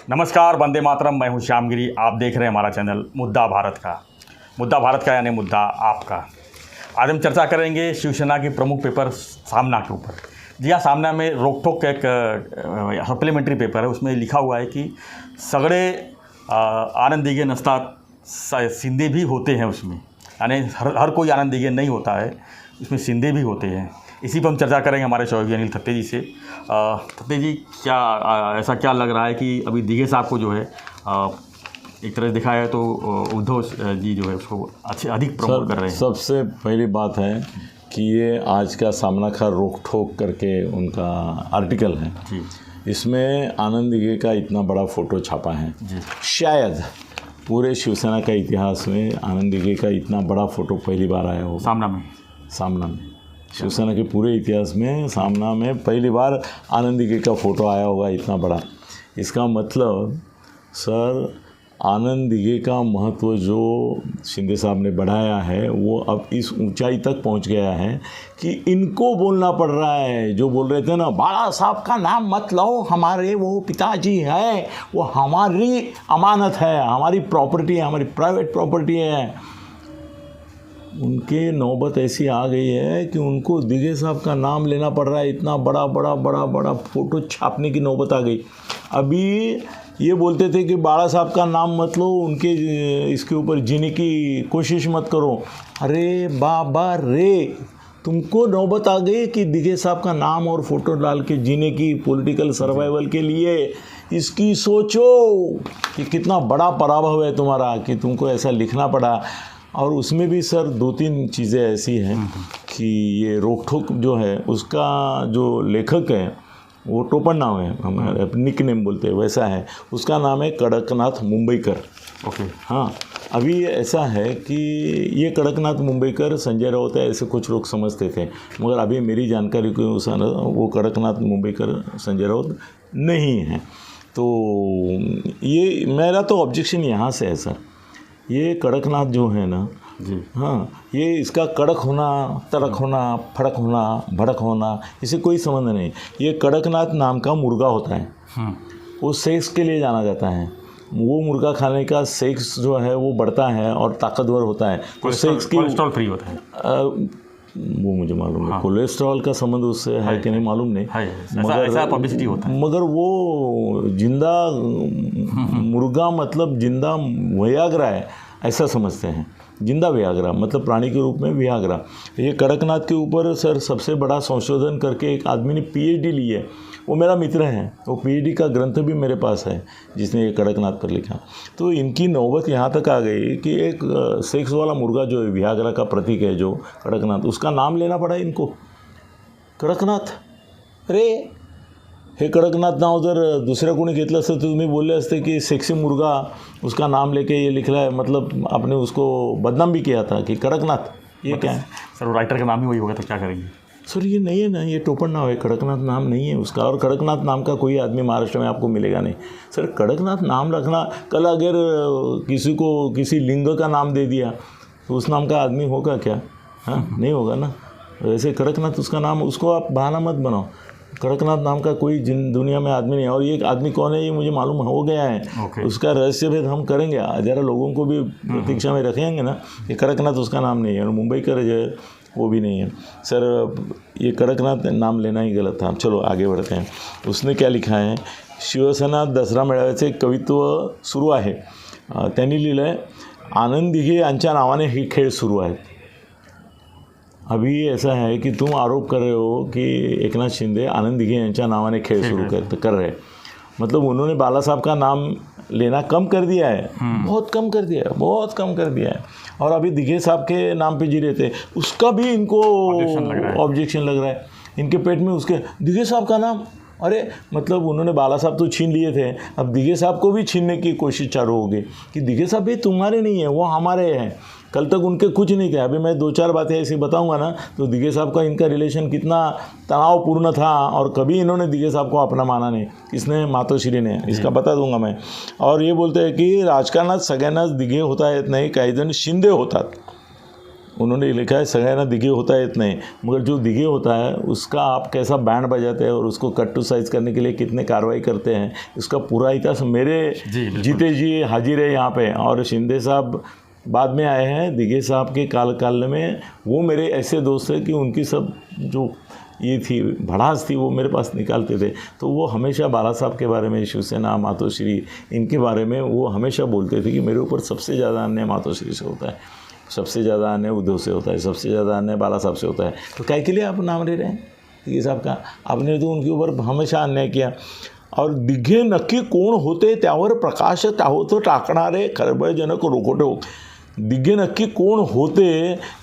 नमस्कार, वंदे मातरम। मैं हूं श्यामगिरी। आप देख रहे हैं हमारा चैनल मुद्दा भारत का यानी मुद्दा आपका। आज हम चर्चा करेंगे शिवसेना की प्रमुख पेपर सामना के ऊपर। जी हाँ, सामना में रोक टोक का एक सप्लीमेंट्री पेपर है। उसमें लिखा हुआ है कि सगड़े आनंद दिघे नसतात सिंधे भी होते हैं उसमें, यानी हर कोई आनंद दिघे नहीं होता है, इसमें सिंधे भी होते हैं। इसी पर हम चर्चा करेंगे हमारे सहयोगी अनिल थत्ते जी से। थत्ते जी, ऐसा क्या लग रहा है कि अभी दिघे साहब को जो है एक तरह से देखा है तो उद्धव जी जो है उसको अधिक प्रमोट कर रहे हैं। सबसे पहली बात है कि ये आज का सामना का रोक ठोक करके उनका आर्टिकल है जी। इसमें आनंद दिघे का इतना बड़ा फ़ोटो छापा है जी। शायद पूरे शिवसेना का इतिहास में आनंद दिघे का इतना बड़ा फ़ोटो पहली बार आया हो। सामना में शिवसेना के पूरे इतिहास में सामना में पहली बार आनंद दिघे का फ़ोटो आया होगा इतना बड़ा। इसका मतलब सर, आनंद दिघे का महत्व जो शिंदे साहब ने बढ़ाया है वो अब इस ऊंचाई तक पहुंच गया है कि इनको बोलना पड़ रहा है। जो बोल रहे थे ना, बाला साहब का नाम मत लो, हमारे वो पिताजी है, वो हमारी अमानत है, हमारी प्रॉपर्टी है, हमारी प्राइवेट प्रॉपर्टी है। उनके नौबत ऐसी आ गई है कि उनको दिघे साहब का नाम लेना पड़ रहा है। इतना बड़ा बड़ा बड़ा बड़ा फ़ोटो छापने की नौबत आ गई। अभी ये बोलते थे कि बाला साहब का नाम मत लो, उनके इसके ऊपर जीने की कोशिश मत करो। अरे बाबा रे, तुमको नौबत आ गई कि दिघे साहब का नाम और फ़ोटो डाल के जीने की, पॉलिटिकल सर्वाइवल के लिए। इसकी सोचो कि कितना बड़ा पराभव है तुम्हारा कि तुमको ऐसा लिखना पड़ा। और उसमें भी सर दो तीन चीज़ें ऐसी हैं कि ये रोक ठोक जो है उसका जो लेखक है वो टोपन नाम है, हमारे निक नेम बोलते हैं वैसा है। उसका नाम है कड़कनाथ मुंबईकर। ओके। हाँ, अभी ऐसा है कि ये कड़कनाथ मुंबईकर संजय राउत है ऐसे कुछ लोग समझते थे, मगर अभी मेरी जानकारी के अनुसार वो कड़कनाथ मुंबईकर संजय राउत नहीं है। तो ये मेरा तो ऑब्जेक्शन यहाँ से है सर, ये कड़कनाथ जो है ना जी, हाँ, ये इसका कड़क होना, तड़क होना, फड़क होना, भड़क होना, इसे कोई संबंध नहीं। ये कड़कनाथ नाम का मुर्गा होता है, वो सेक्स के लिए जाना जाता है। वो मुर्गा खाने का सेक्स जो है वो बढ़ता है और ताकतवर होता है। तो सेक्स की कोलेस्ट्रॉल फ्री होता है वो मुझे मालूम है। कोलेस्ट्रॉल का संबंध उससे है कि नहीं मालूम नहीं, ऐसा पब्लिसिटी होता है। मगर वो जिंदा मुर्गा मतलब जिंदा वयाग्रा है ऐसा समझते हैं। जिंदा वियाग्रा मतलब प्राणी के रूप में वियाग्रा। ये कड़कनाथ के ऊपर सर सबसे बड़ा संशोधन करके एक आदमी ने पीएचडी ली है, वो मेरा मित्र है। वो पीएचडी का ग्रंथ भी मेरे पास है जिसने ये कड़कनाथ पर लिखा। तो इनकी नौबत यहाँ तक आ गई कि एक सेक्स वाला मुर्गा जो है वियाग्रा का प्रतीक है जो कड़कनाथ, उसका नाम लेना पड़ा इनको, कड़कनाथ। अरे हे कड़कनाथ नाव जर दुसऱ्या कोणी घेतलं असतं तर तुम्ही बोलले असते कि सेक्सी मुर्गा उसका नाम लेके ये लिख रहा है, मतलब आपने उसको बदनाम भी किया था कि कड़कनाथ। ये क्या है सर? राइटर का नाम ही वही होगा तो क्या करेंगे सर? ये नहीं है ना, ये टोपन नाम है, कड़कनाथ नाम नहीं है उसका। और कड़कनाथ नाम का कोई आदमी महाराष्ट्र में आपको मिलेगा नहीं सर। कड़कनाथ नाम रखना, कल अगर किसी को किसी लिंग का नाम दे दिया तो उस नाम का आदमी होगा क्या? हाँ, नहीं होगा ना। वैसे कड़कनाथ उसका नाम, उसको आप बहाना मत बनाओ। कड़कनाथ नाम का कोई दुनिया में आदमी नहीं। और ये आदमी कौन है ये मुझे मालूम हो गया है। उसका रहस्य भेद हम करेंगे, ज़रा लोगों को भी प्रतीक्षा में रखेंगे ना। ये कड़कनाथ उसका नाम नहीं है और मुंबईकर जो है वो भी नहीं है सर। ये कड़कनाथ नाम लेना ही गलत था। चलो आगे बढ़ते हैं। उसने क्या लिखा है, शिवसेना दसरा मेळाव्याचे कवित्व सुरू आहे। त्यांनी लिहिलं आहे, आनंद दिघे यांच्या नावाने हे खेळ सुरू आहेत। अभी ऐसा है कि तुम आरोप कर रहे हो कि एकनाथ शिंदे आनंद दिघे यांच्या नावाने खेल शुरू कर रहे हैं। मतलब उन्होंने बाला साहब का नाम लेना कम कर दिया है, बहुत कम कर दिया है, बहुत कम कर दिया है। और अभी दिघे साहब के नाम पे जी रहे थे, उसका भी इनको ऑब्जेक्शन लग रहा है। इनके पेट में उसके दिघे साहब का नाम, अरे मतलब उन्होंने बाला साहब तो छीन लिए थे, अब दिघे साहब को भी छीनने की कोशिश चालू हो गई कि दिघे साहब भी तुम्हारे नहीं हैं, वो हमारे हैं। कल तक उनके कुछ नहीं थे। अभी मैं दो चार बातें ऐसी बताऊंगा ना तो दिघे साहब का इनका रिलेशन कितना तनावपूर्ण था और कभी इन्होंने दिघे साहब को अपना माना नहीं। किसने? मातोश्री ने। इसका बता दूंगा मैं। और ये बोलते हैं की राजकारणात सगळ्यांनाच दिघे होता येत नाही, काही जण शिंदे होतात। उन्होंने लिखा है सगळ्यांना दिघे होता येत नहीं, मगर जो दिघे होता है उसका आप कैसा बैंड बजाते हैं और उसको कट टू साइज करने के लिए कितने कार्रवाई करते हैं, इसका पूरा इतिहास मेरे जीते जी हाजिर है यहाँ पे। और शिंदे साहब बाद में आए हैं, दिघे साहब के काल में वो मेरे ऐसे दोस्त हैं कि उनकी सब जो ये थी भड़ास थी वो मेरे पास निकालते थे। तो वो हमेशा बाला साहब के बारे में, शिवसेना, मातोश्री, इनके बारे में वो हमेशा बोलते थे कि मेरे ऊपर सबसे ज़्यादा अन्याय मातोश्री से होता है, सबसे ज़्यादा अन्याय उद्धव से होता है, सबसे ज़्यादा अन्याय बाला साहब से होता है। तो काय के लिए आप नाम ले रहे हैं दिघे साहब का? आपने तो उनके ऊपर हमेशा अन्याय किया। और दिघे नक्की कोण होते त्यावर प्रकाश होतं टाकणारे खळबळजनक रोखोटे। दिघे नक्की कोण होते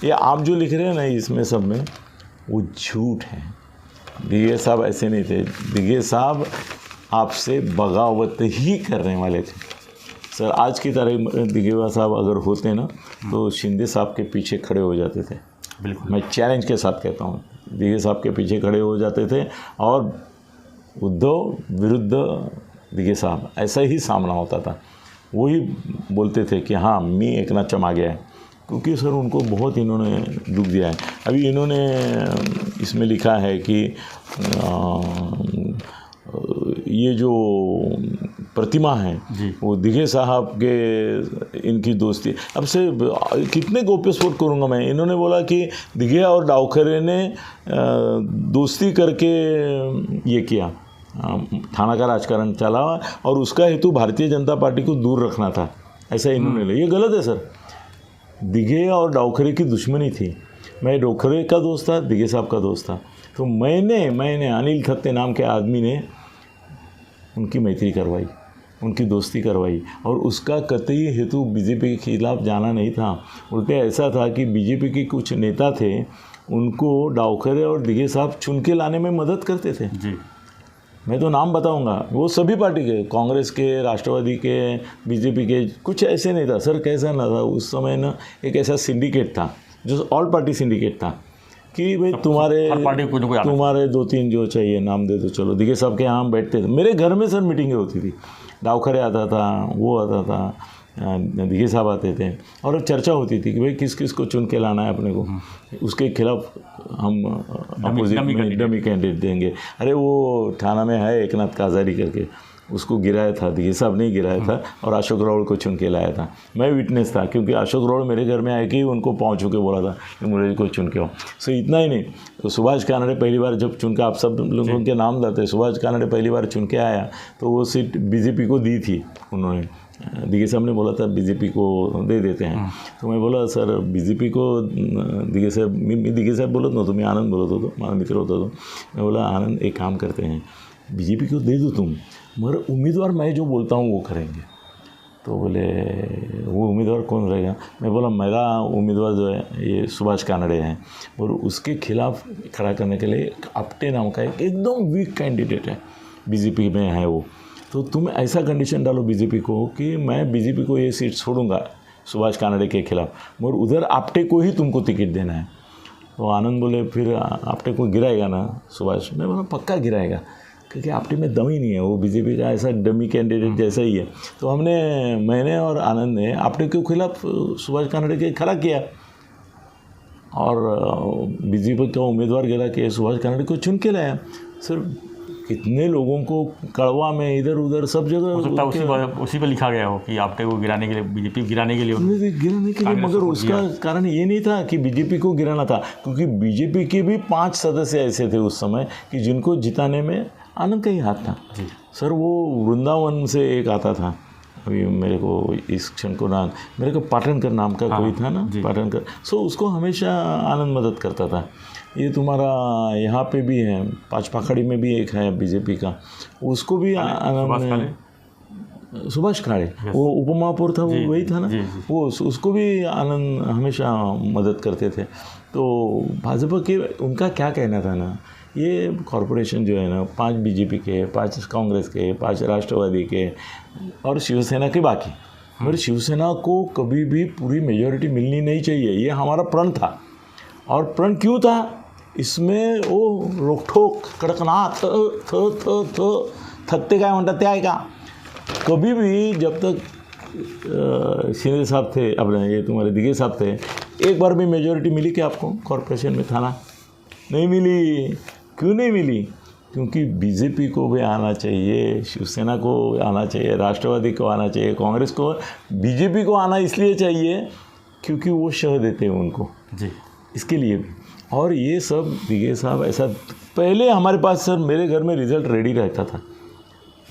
ये आप जो लिख रहे हैं ना इसमें सब में, वो झूठ है। दिघे साहब ऐसे नहीं थे। दिघे साहब आपसे बगावत ही करने वाले थे। सर आज की तारीख दिघे साहब अगर होते ना तो शिंदे साहब के पीछे खड़े हो जाते थे। बिल्कुल, मैं चैलेंज के साथ कहता हूँ, दिघे साहब के पीछे खड़े हो जाते थे और उद्धव विरुद्ध दिघे साहब ऐसा ही सामना होता था। वही बोलते थे कि हाँ मी एकनाथच्या मागे है, क्योंकि सर उनको बहुत इन्होंने दुख दिया है। अभी इन्होंने इसमें लिखा है कि ये जो प्रतिमा है वो दिघे साहब के इनकी दोस्ती। अब से कितने गोप्यस्फोट करूँगा मैं। इन्होंने बोला कि दिघे और डावखरे ने दोस्ती करके ये किया, थाना का राजकारण चला और उसका हेतु भारतीय जनता पार्टी को दूर रखना था, ऐसा इन्होंने लिया। ये गलत है सर। दिघे और डावखरे की दुश्मनी थी। मैं डावखरे का दोस्त था, दिघे साहब का दोस्त था। तो मैंने अनिल थत्ते नाम के आदमी ने उनकी मैत्री करवाई, उनकी दोस्ती करवाई और उसका कतई हेतु बीजेपी के खिलाफ जाना नहीं था। उल्टे ऐसा था कि बीजेपी के कुछ नेता थे, उनको डावखरे और दिघे साहब चुन के लाने में मदद करते थे जी। मैं तो नाम बताऊंगा, वो सभी पार्टी के, कांग्रेस के, राष्ट्रवादी के, बीजेपी के, कुछ ऐसे नहीं था सर। कैसा ना था उस समय ना, एक ऐसा सिंडिकेट था जो ऑल पार्टी सिंडिकेट था कि भाई तुम्हारे 2-3 जो चाहिए नाम दे दो, चलो। दिघे साहब के यहाँ हम बैठते थे, मेरे घर में सर मीटिंगें होती थी। डावखरे आता था, वो आता था, दिघे साहब आते थे और चर्चा होती थी कि भाई किस किस को चुन के लाना है अपने को, उसके खिलाफ हम अपोजिट में डमी कैंडिडेट देंगे। अरे वो थाना में है एकनाथ काजारी करके, उसको गिराया था, दिघे साहब नहीं गिराया था और अशोक रावल को चुन के लाया था। मैं विटनेस था क्योंकि अशोक रावल मेरे घर में आए कि उनको पाँव छू के बोला था कि मुझे को चुन के आओ। सो इतना ही नहीं, तो सुभाष कानड़े पहली बार जब चुन के, आप सब लोगों के नाम लाते, सुभाष कानड़े पहली बार चुन के आया तो वो सीट बीजेपी को दी थी उन्होंने। दिघे साहब ने बोला था बीजेपी को दे देते हैं। तो मैं बोला सर बीजेपी को, दिघे साहब बोलत नव्हतो, मी आनंद बोलत होतो, माझा मित्र होता तो। मैं बोला आनंद एक काम करते हैं, बीजेपी को दे दो तुम, मगर उम्मीदवार मैं जो बोलता हूँ वो करेंगे। तो बोले वो उम्मीदवार कौन रहेगा? मैं बोला मेरा उम्मीदवार जो है ये सुभाष कानड़े हैं और उसके खिलाफ खड़ा करने के लिए आपटे नाम का एक एकदम वीक कैंडिडेट है, बीजेपी में है वो। तो तुम ऐसा कंडीशन डालो बीजेपी को कि मैं बीजेपी को ये सीट छोड़ूंगा सुभाष कानड़े के खिलाफ, मगर उधर आपटे को ही तुमको टिकट देना है। तो आनंद बोले फिर आपटे को गिराएगा ना सुभाष? मैं बोला पक्का गिराएगा, क्योंकि आपटे में दम ही नहीं है, वो बीजेपी का ऐसा डमी कैंडिडेट जैसा ही है। तो मैंने और आनंद ने आपटे के खिलाफ सुभाष कानड़े के खड़ा किया और बीजेपी का उम्मीदवार गिरा के सुभाष कानड़े को चुन के लाया। सर कितने लोगों को कड़वा में इधर उधर सब जगह उसी पे लिखा गया हो कि आपटे को गिराने के लिए, बीजेपी गिराने के लिए, मगर उसका कारण ये नहीं था कि बीजेपी को गिराना था, क्योंकि बीजेपी के भी 5 सदस्य ऐसे थे उस समय कि जिनको जिताने में आनंद का ही हाथ था सर। वो वृंदावन से एक आता था, अभी मेरे को इस क्षण को नाम, मेरे को पाटनकर नाम का कोई था ना, पाटनकर। सो उसको हमेशा आनंद मदद करता था। ये तुम्हारा यहाँ पे भी है, पाचपाखड़ी में भी एक है बीजेपी का, उसको भी आनंद ने, सुभाष काले, वो उपमहापौर था, वो वही था ना, वो उसको भी आनंद हमेशा मदद करते थे। तो भाजपा के उनका क्या कहना था ना, ये कॉरपोरेशन जो है ना 5 बीजेपी के, 5 कांग्रेस के, 5 राष्ट्रवादी के और शिवसेना के बाकी, मगर शिवसेना को कभी भी पूरी मेजॉरिटी मिलनी नहीं चाहिए, ये हमारा प्रण था। और प्रण क्यों था? इसमें वो रोकठोक कड़कनाथ थत्ते काय म्हणतात ते आहे का? कभी भी जब तक शिंदे साहब थे, अपने ये तुम्हारे दिघे साहब थे, एक बार भी मेजॉरिटी मिली क्या आपको कॉरपोरेशन में? थाना नहीं मिली। क्यों नहीं मिली? क्योंकि बीजेपी को भी आना चाहिए, शिवसेना को आना चाहिए, राष्ट्रवादी को आना चाहिए, कांग्रेस को, बीजेपी को आना इसलिए चाहिए क्योंकि वो शह देते हैं उनको जी, इसके लिए भी। और ये सब दिघे साहब ऐसा, पहले हमारे पास सर मेरे घर में रिज़ल्ट रेडी रहता था।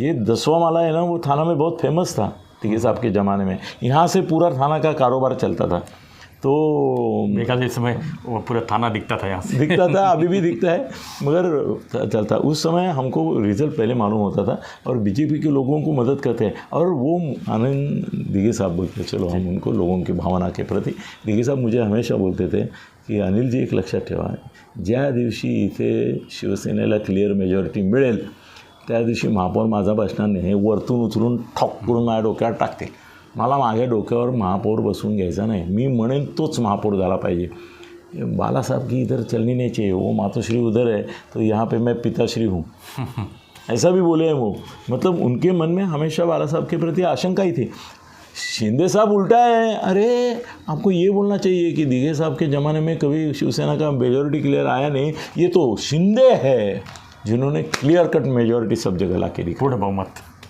ये 10वां माला है ना, वो थाना में बहुत फेमस था दिघे साहब के ज़माने में। यहाँ से पूरा थाना का कारोबार चलता था। तो मेरे ख्याल से इस समय वो पूरा थाना दिखता था यहाँ से। दिखता था, अभी भी दिखता है, मगर चलता। उस समय हमको रिज़ल्ट पहले मालूम होता था और बीजेपी के लोगों को मदद करते हैं। और वो आनंद दिघे साहब बोलते, चलो हम उनको लोगों की भावना के प्रति, दिघे साहब मुझे हमेशा बोलते थे की अनिल जी एक लक्षात ठेवा, ज्या दिवशी इथे शिवसेनेला क्लिअर मेजॉरिटी मिळेल त्या दिवशी महापौर माझा बसणार नाही, वरतून उचलून ठॉक करून माझ्या डोक्यावर टाकतील. मला माझ्या डोक्यावर महापौर बसून घ्यायचा नाही, मी म्हणेन तोच महापौर झाला पाहिजे. बाला साहब की इधर चलनी नहीं चाहिए, वो मातोश्री उधर है तो यहाँ पे मैं पिताश्री हूँ. ऐसा भी बोले हैं वो. मतलब उनके मन में हमेशा बाला साहब के प्रति आशंका ही थी. शिंदे साहब उल्टा है, अरे आपको ये बोलना चाहिए कि दिघे साहब के ज़माने में कभी शिवसेना का मेजॉरिटी क्लियर आया नहीं, ये तो शिंदे है जिन्होंने क्लियर कट मेजॉरिटी सब जगह ला के दी.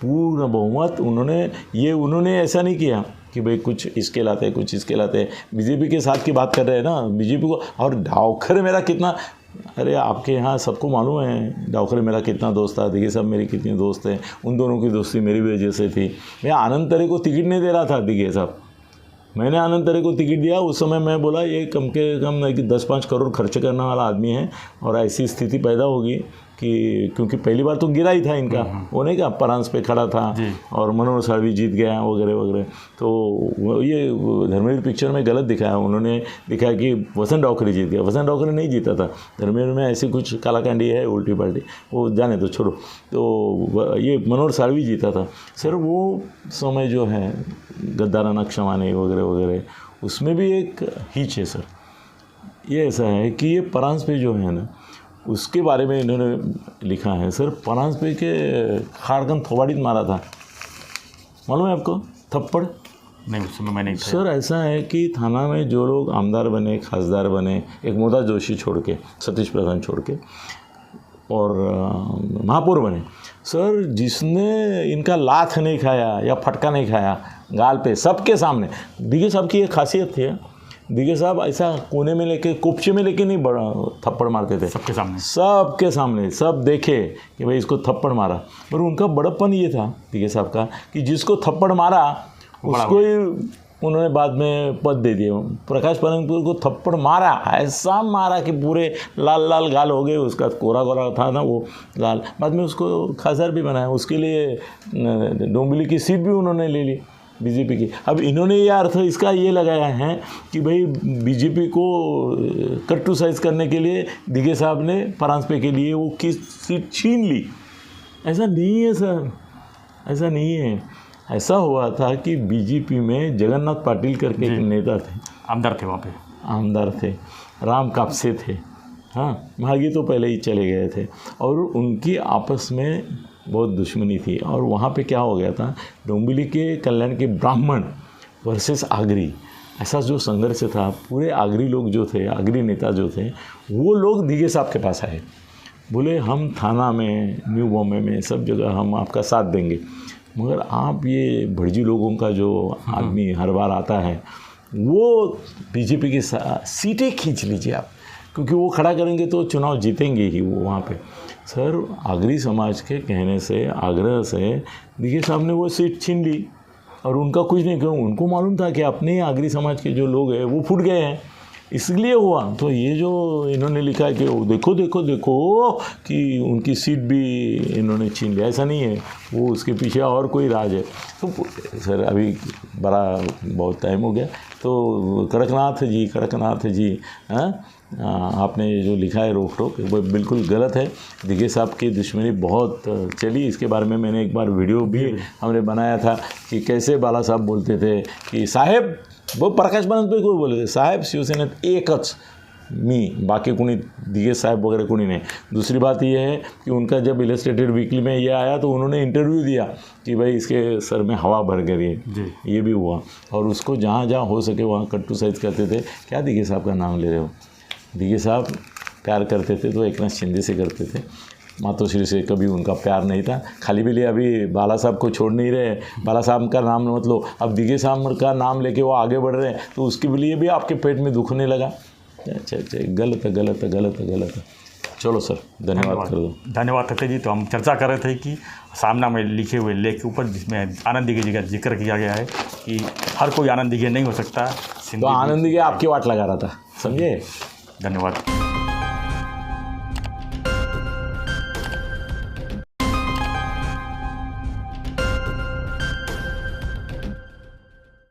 पूर्ण बहुमत उन्होंने ऐसा नहीं किया कि भाई कुछ इसके लाते कुछ इसके लाते. बीजेपी के साथ की बात कर रहे हैं ना, बीजेपी को. और डावखरे मेरा कितना, अरे आपके यहाँ सबको मालूम है डावखरे मेरा कितना दोस्त था, दिघे साहब मेरी कितनी दोस्त है. उन दोनों की दोस्ती मेरी वजह से थी. मैं आनंद तरे को टिकट नहीं दे रहा था दिघे साहब, मैंने आनंद तरे को टिकट दिया. उस समय मैं बोला ये कम के कम 10-5 करोड़ खर्च करने वाला आदमी है और ऐसी स्थिति पैदा होगी कि क्योंकि पहली बार तो गिरा ही था इनका, वो नहीं क्या परांस पे खड़ा था और मनोहर साळवी जीत गया वगैरह वगैरह. तो ये धर्मेंद्र पिक्चर में गलत दिखाया, उन्होंने दिखाया कि वसंत डावखरे जीत गया. वसंत डावखरे नहीं जीता था, धर्मेंद्र में ऐसी कुछ कालाकांडी है उल्टी पल्टी, वो जाने तो छोड़ो. तो ये मनोहर साळवी जीता था. सर वो समय जो है गद्दाराना क्षमा नहीं वगैरह वगैरह, उसमें भी एक हिच है सर. ये ऐसा है कि ये परांस पे जो है ना, उसके बारे में इन्होंने लिखा है सर. परांस पे के खाड़कन थोबाड़ीत मारा था, मालूम है आपको? थप्पड़ नहीं, उस समय मैंने सर ऐसा है कि थाना में जो लोग आमदार बने, खासदार बने, एक मोदा जोशी छोड़ के, सतीश प्रधान छोड़ के, और महापौर बने सर, जिसने इनका लाथ नहीं खाया या फटका नहीं खाया गाल पे, सबके सामने. दिघे साहब की एक खासियत थी, दिघे साहब ऐसा कोने में लेके, कोपचे में लेके नहीं बड़ा थप्पड़ मारते थे. सबके सामने सब देखे कि भाई इसको थप्पड़ मारा. पर उनका बड़प्पन ये था दिघे साहब का कि जिसको थप्पड़ मारा उसको ही उन्होंने बाद में पद दे दिया. प्रकाश परमपुर को थप्पड़ मारा, ऐसा मारा कि पूरे लाल लाल गाल हो गए. उसका कोरा कोरा था ना वो लाल. बाद में उसको खासदार भी बनाया, उसके लिए डोंबिवली की सीट भी उन्होंने ले ली बीजेपी की. अब इन्होंने ये अर्थ इसका ये लगाया है कि भाई बीजेपी को क्रिटिसाइज करने के लिए दिघे साहब ने परांजपे के लिए वो किस सीट छीन ली. ऐसा नहीं है सर, ऐसा नहीं है. ऐसा हुआ था कि बीजेपी में जगन्नाथ पाटिल करके एक नेता थे, आमदार थे, वहाँ पे आमदार थे, राम कापसे थे. हाँ, माघी तो पहले ही चले गए थे और उनकी आपस में बहुत दुश्मनी थी. और वहाँ पे क्या हो गया था, डोंबिवली के कल्याण के ब्राह्मण वर्सेस आगरी, ऐसा जो संघर्ष था. पूरे आगरी लोग जो थे, आगरी नेता जो थे, वो लोग दिघे साहब के पास आए, बोले हम थाना में, न्यू बॉम्बे में, सब जगह हम आपका साथ देंगे, मगर आप ये भड़जी लोगों का जो आदमी हर बार आता है वो बीजेपी की सीटें खींच लीजिए आप, क्योंकि वो खड़ा करेंगे तो चुनाव जीतेंगे ही वो वहाँ पे. सर आगरी समाज के कहने से, आग्रह से दिघे साहब ने वो सीट छीन ली और उनका कुछ नहीं कहा. उनको मालूम था कि अपने आगरी समाज के जो लोग हैं वो फूट गए हैं, इसलिए हुआ. तो ये जो इन्होंने लिखा है कि देखो देखो देखो कि उनकी सीट भी इन्होंने छीन लिया, ऐसा नहीं है. वो उसके पीछे और कोई राज है. तो सर अभी बड़ा बहुत टाइम हो गया. तो कड़कनाथ जी हाँ, आपने जो लिखा है रोक टोक, वो बिल्कुल गलत है. दिघे साहब की दुश्मनी बहुत चली, इसके बारे में मैंने एक बार वीडियो भी हमने बनाया था कि कैसे बाला साहब बोलते थे कि साहेब, वो प्रकाश परमपुर को बोले थे, साहेब शिवसेनेत एकच मी बाकी कोई दिगे साहब वगैरह कोई नहीं। दूसरी बात ये है कि उनका जब इलस्ट्रेटेड वीकली में ये आया तो उन्होंने इंटरव्यू दिया कि भाई इसके सर में हवा भर गई है, ये भी हुआ। और उसको जहाँ जहाँ हो सके वहाँ कट टू साइज करते थे। क्या दिगे साहब का नाम ले रहे हो? दिगे साहब प्यार करते थे तो एकनाथ शिंदे से करते थे, मातोश्री से कभी उनका प्यार नहीं था। खाली भी लिए अभी बाला साहब को छोड़ नहीं रहे, बाला साहब का नाम मत लो, अब दिगे साहब का नाम लेके वो आगे बढ़ रहे हैं तो उसके लिए भी आपके पेट में दुखने लगा। अच्छा, गलत है, गलत है, गलत है, गलत है। चलो सर, धन्यवाद कर दो। धन्यवाद करते जी। तो हम चर्चा कर रहे थे कि सामना में लिखे हुए लेख के ऊपर जिसमें आनंद दिघे जी का जिक्र किया गया है कि हर कोई आनंद दिघे नहीं हो सकता। तो आनंद दिघे आपकी वाट लगा रहा था, समझे? धन्यवाद।